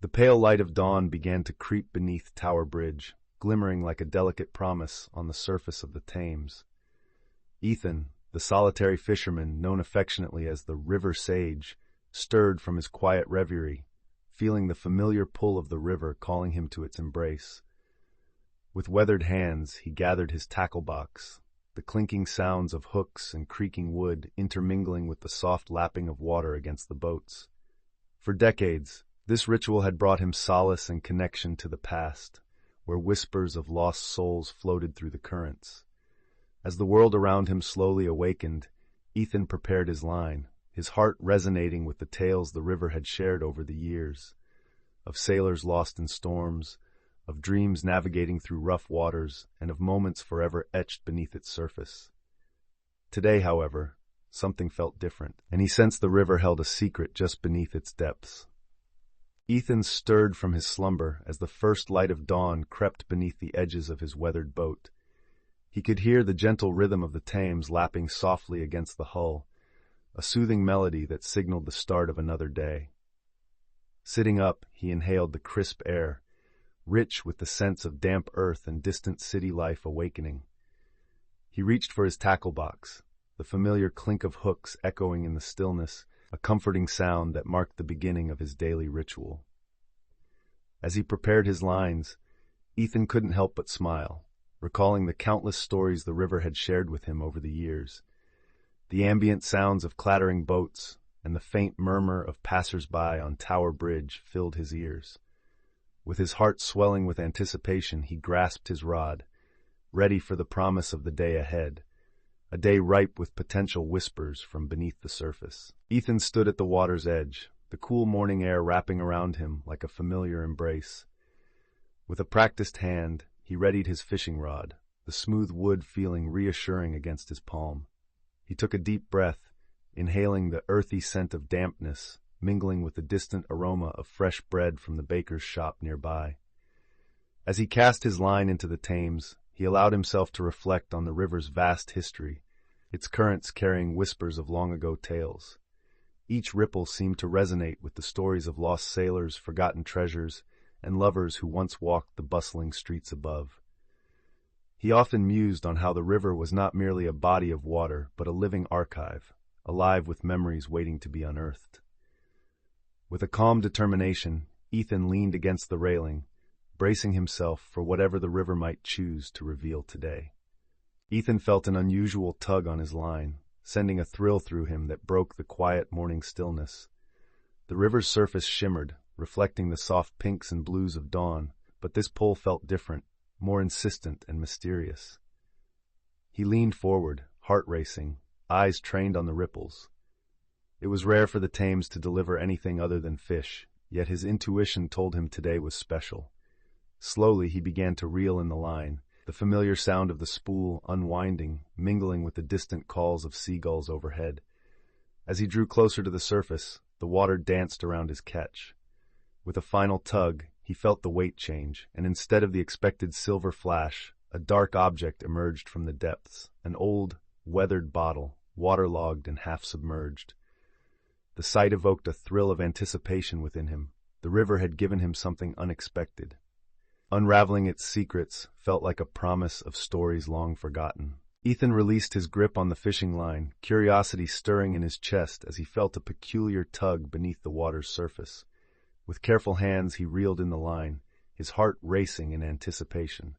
The pale light of dawn began to creep beneath Tower Bridge, glimmering like a delicate promise on the surface of the Thames. Ethan, the solitary fisherman known affectionately as the River Sage, stirred from his quiet reverie, feeling the familiar pull of the river calling him to its embrace. With weathered hands, he gathered his tackle box, the clinking sounds of hooks and creaking wood intermingling with the soft lapping of water against the boats. For decades, this ritual had brought him solace and connection to the past, where whispers of lost souls floated through the currents. As the world around him slowly awakened, Ethan prepared his line, his heart resonating with the tales the river had shared over the years, of sailors lost in storms, of dreams navigating through rough waters, and of moments forever etched beneath its surface. Today, however, something felt different, and he sensed the river held a secret just beneath its depths. Ethan stirred from his slumber as the first light of dawn crept beneath the edges of his weathered boat. He could hear the gentle rhythm of the Thames lapping softly against the hull, a soothing melody that signaled the start of another day. Sitting up, he inhaled the crisp air, rich with the sense of damp earth and distant city life awakening. He reached for his tackle box, the familiar clink of hooks echoing in the stillness, a comforting sound that marked the beginning of his daily ritual. As he prepared his lines, Ethan couldn't help but smile, recalling the countless stories the river had shared with him over the years. The ambient sounds of clattering boats and the faint murmur of passers-by on Tower Bridge filled his ears. With his heart swelling with anticipation, he grasped his rod, ready for the promise of the day ahead, a day ripe with potential whispers from beneath the surface. Ethan stood at the water's edge, the cool morning air wrapping around him like a familiar embrace. With a practiced hand, he readied his fishing rod, the smooth wood feeling reassuring against his palm. He took a deep breath, inhaling the earthy scent of dampness, mingling with the distant aroma of fresh bread from the baker's shop nearby. As he cast his line into the Thames, he allowed himself to reflect on the river's vast history, its currents carrying whispers of long-ago tales. Each ripple seemed to resonate with the stories of lost sailors, forgotten treasures, and lovers who once walked the bustling streets above. He often mused on how the river was not merely a body of water, but a living archive, alive with memories waiting to be unearthed. With a calm determination, Ethan leaned against the railing, bracing himself for whatever the river might choose to reveal today. Ethan felt an unusual tug on his line, sending a thrill through him that broke the quiet morning stillness. The river's surface shimmered, reflecting the soft pinks and blues of dawn, but this pull felt different, more insistent and mysterious. He leaned forward, heart racing, eyes trained on the ripples. It was rare for the Thames to deliver anything other than fish, yet his intuition told him today was special. Slowly he began to reel in the line, the familiar sound of the spool unwinding, mingling with the distant calls of seagulls overhead. As he drew closer to the surface, the water danced around his catch. With a final tug, he felt the weight change, and instead of the expected silver flash, a dark object emerged from the depths, an old, weathered bottle, waterlogged and half-submerged. The sight evoked a thrill of anticipation within him. The river had given him something unexpected. Unraveling its secrets felt like a promise of stories long forgotten. Ethan released his grip on the fishing line, curiosity stirring in his chest as he felt a peculiar tug beneath the water's surface. With careful hands he reeled in the line, his heart racing in anticipation.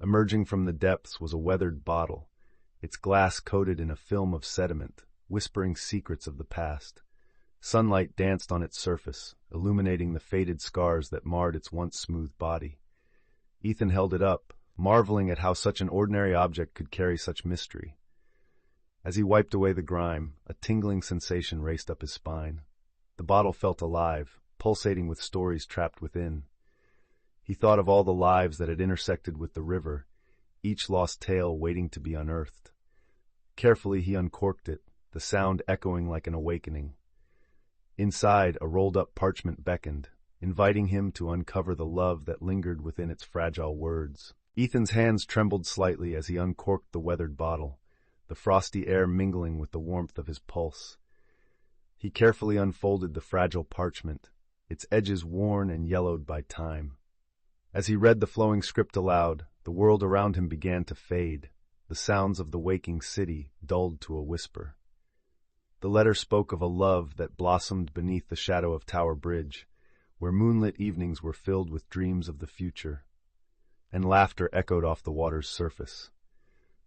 Emerging from the depths was a weathered bottle, its glass coated in a film of sediment, whispering secrets of the past. Sunlight danced on its surface, illuminating the faded scars that marred its once smooth body. Ethan held it up, marveling at how such an ordinary object could carry such mystery. As he wiped away the grime, a tingling sensation raced up his spine. The bottle felt alive, pulsating with stories trapped within. He thought of all the lives that had intersected with the river, each lost tale waiting to be unearthed. Carefully he uncorked it, the sound echoing like an awakening. Inside, a rolled-up parchment beckoned, inviting him to uncover the love that lingered within its fragile words. Ethan's hands trembled slightly as he uncorked the weathered bottle, the frosty air mingling with the warmth of his pulse. He carefully unfolded the fragile parchment, its edges worn and yellowed by time. As he read the flowing script aloud, the world around him began to fade, the sounds of the waking city dulled to a whisper. The letter spoke of a love that blossomed beneath the shadow of Tower Bridge, where moonlit evenings were filled with dreams of the future, and laughter echoed off the water's surface.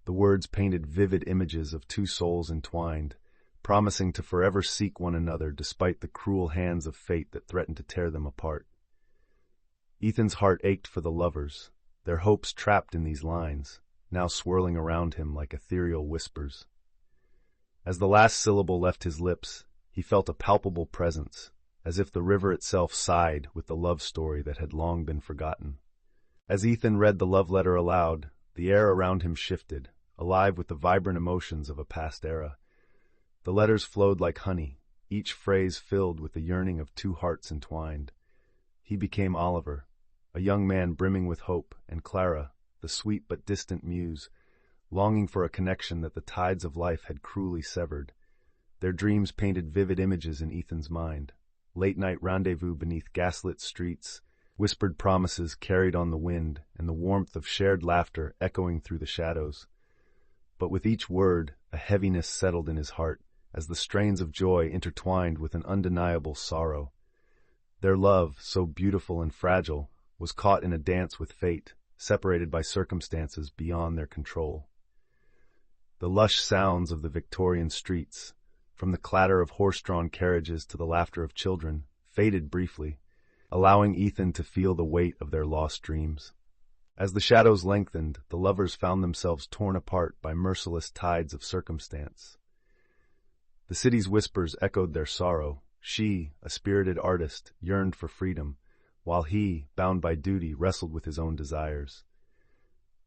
The words painted vivid images of two souls entwined, promising to forever seek one another despite the cruel hands of fate that threatened to tear them apart. Ethan's heart ached for the lovers, their hopes trapped in these lines, now swirling around him like ethereal whispers. As the last syllable left his lips, he felt a palpable presence, as if the river itself sighed with the love story that had long been forgotten. As Ethan read the love letter aloud, the air around him shifted, alive with the vibrant emotions of a past era. The letters flowed like honey, each phrase filled with the yearning of two hearts entwined. He became Oliver, a young man brimming with hope, and Clara, the sweet but distant muse, longing for a connection that the tides of life had cruelly severed. Their dreams painted vivid images in Ethan's mind. Late-night rendezvous beneath gaslit streets, whispered promises carried on the wind, and the warmth of shared laughter echoing through the shadows. But with each word, a heaviness settled in his heart, as the strains of joy intertwined with an undeniable sorrow. Their love, so beautiful and fragile, was caught in a dance with fate, separated by circumstances beyond their control. The lush sounds of the Victorian streets, from the clatter of horse-drawn carriages to the laughter of children, faded briefly, allowing Ethan to feel the weight of their lost dreams. As the shadows lengthened, the lovers found themselves torn apart by merciless tides of circumstance. The city's whispers echoed their sorrow. She, a spirited artist, yearned for freedom, while he, bound by duty, wrestled with his own desires.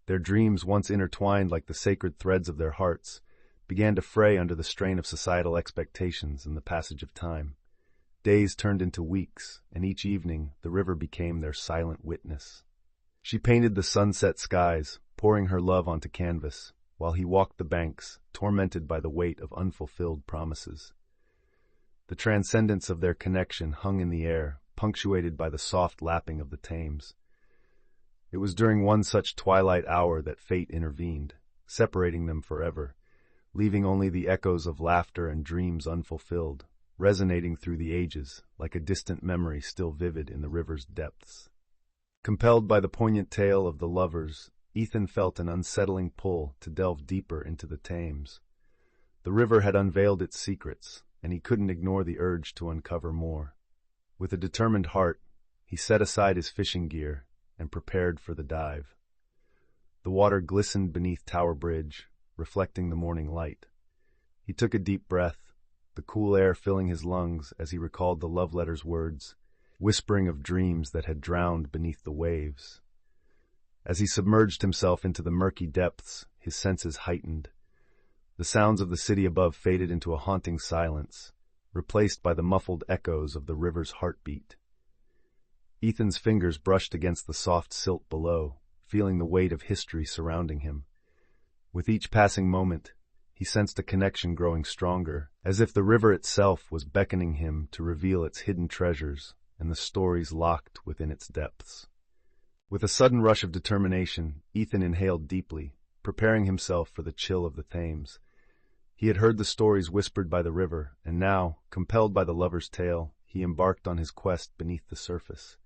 Their dreams, once intertwined like the sacred threads of their hearts, began to fray under the strain of societal expectations and the passage of time. Days turned into weeks, and each evening the river became their silent witness. She painted the sunset skies, pouring her love onto canvas, while he walked the banks, tormented by the weight of unfulfilled promises. The transcendence of their connection hung in the air, punctuated by the soft lapping of the Thames. It was during one such twilight hour that fate intervened, separating them forever, leaving only the echoes of laughter and dreams unfulfilled, resonating through the ages like a distant memory still vivid in the river's depths. Compelled by the poignant tale of the lovers, Ethan felt an unsettling pull to delve deeper into the Thames. The river had unveiled its secrets, and he couldn't ignore the urge to uncover more. With a determined heart, he set aside his fishing gear and prepared for the dive. The water glistened beneath Tower Bridge, reflecting the morning light. He took a deep breath, the cool air filling his lungs as he recalled the love letter's words, whispering of dreams that had drowned beneath the waves. As he submerged himself into the murky depths, his senses heightened. The sounds of the city above faded into a haunting silence, replaced by the muffled echoes of the river's heartbeat. Ethan's fingers brushed against the soft silt below, feeling the weight of history surrounding him. With each passing moment, he sensed a connection growing stronger, as if the river itself was beckoning him to reveal its hidden treasures and the stories locked within its depths. With a sudden rush of determination, Ethan inhaled deeply, preparing himself for the chill of the Thames. He had heard the stories whispered by the river, and now, compelled by the lover's tale, he embarked on his quest beneath the surface.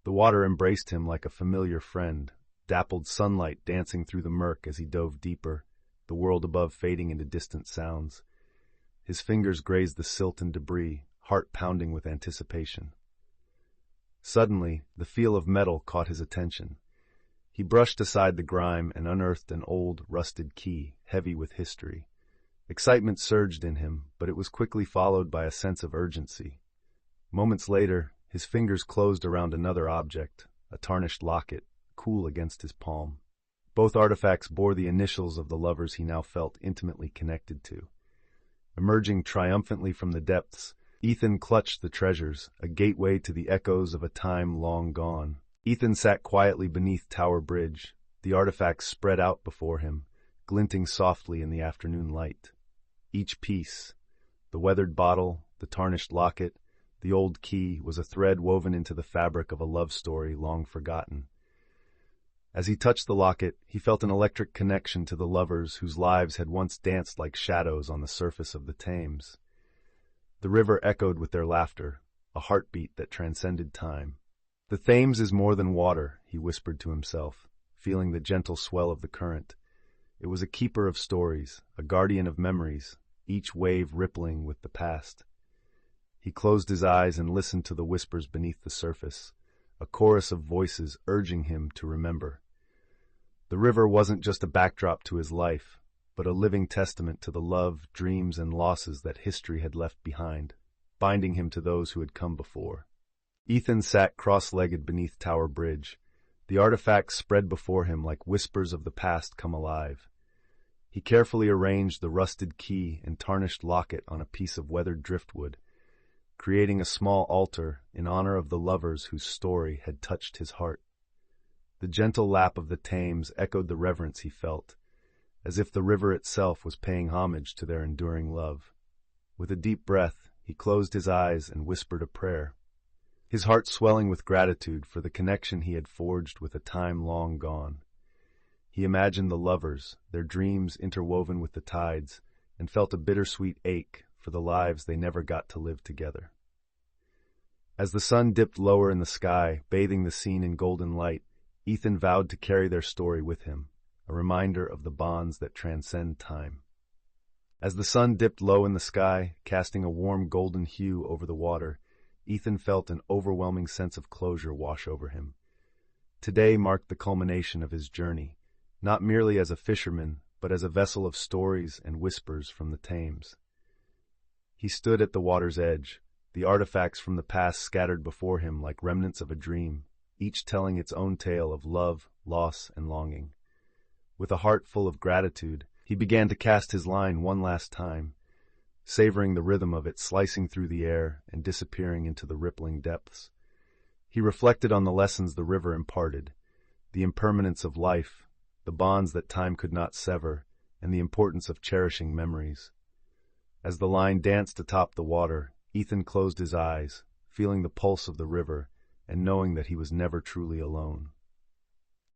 The water embraced him like a familiar friend, dappled sunlight dancing through the murk as he dove deeper, the world above fading into distant sounds. His fingers grazed the silt and debris, heart pounding with anticipation. Suddenly, the feel of metal caught his attention. He brushed aside the grime and unearthed an old, rusted key, heavy with history. Excitement surged in him, but it was quickly followed by a sense of urgency. Moments later, his fingers closed around another object, a tarnished locket, cool against his palm. Both artifacts bore the initials of the lovers he now felt intimately connected to. Emerging triumphantly from the depths, Ethan clutched the treasures, a gateway to the echoes of a time long gone. Ethan sat quietly beneath Tower Bridge, the artifacts spread out before him, glinting softly in the afternoon light. Each piece, the weathered bottle, the tarnished locket, the old key, was a thread woven into the fabric of a love story long forgotten. As he touched the locket, he felt an electric connection to the lovers whose lives had once danced like shadows on the surface of the Thames. The river echoed with their laughter, a heartbeat that transcended time. "The Thames is more than water," he whispered to himself, feeling the gentle swell of the current. It was a keeper of stories, a guardian of memories, each wave rippling with the past. He closed his eyes and listened to the whispers beneath the surface, a chorus of voices urging him to remember. The river wasn't just a backdrop to his life, but a living testament to the love, dreams, and losses that history had left behind, binding him to those who had come before. Ethan sat cross-legged beneath Tower Bridge, the artifacts spread before him like whispers of the past come alive. He carefully arranged the rusted key and tarnished locket on a piece of weathered driftwood, creating a small altar in honor of the lovers whose story had touched his heart. The gentle lap of the Thames echoed the reverence he felt, as if the river itself was paying homage to their enduring love. With a deep breath, he closed his eyes and whispered a prayer, his heart swelling with gratitude for the connection he had forged with a time long gone. He imagined the lovers, their dreams interwoven with the tides, and felt a bittersweet ache for the lives they never got to live together. As the sun dipped lower in the sky, bathing the scene in golden light, Ethan vowed to carry their story with him, a reminder of the bonds that transcend time. As the sun dipped low in the sky, casting a warm golden hue over the water, Ethan felt an overwhelming sense of closure wash over him. Today marked the culmination of his journey, not merely as a fisherman, but as a vessel of stories and whispers from the Thames. He stood at the water's edge, the artifacts from the past scattered before him like remnants of a dream, each telling its own tale of love, loss, and longing. With a heart full of gratitude, he began to cast his line one last time, savoring the rhythm of it slicing through the air and disappearing into the rippling depths. He reflected on the lessons the river imparted, the impermanence of life, the bonds that time could not sever, and the importance of cherishing memories. As the line danced atop the water, Ethan closed his eyes, feeling the pulse of the river and knowing that he was never truly alone.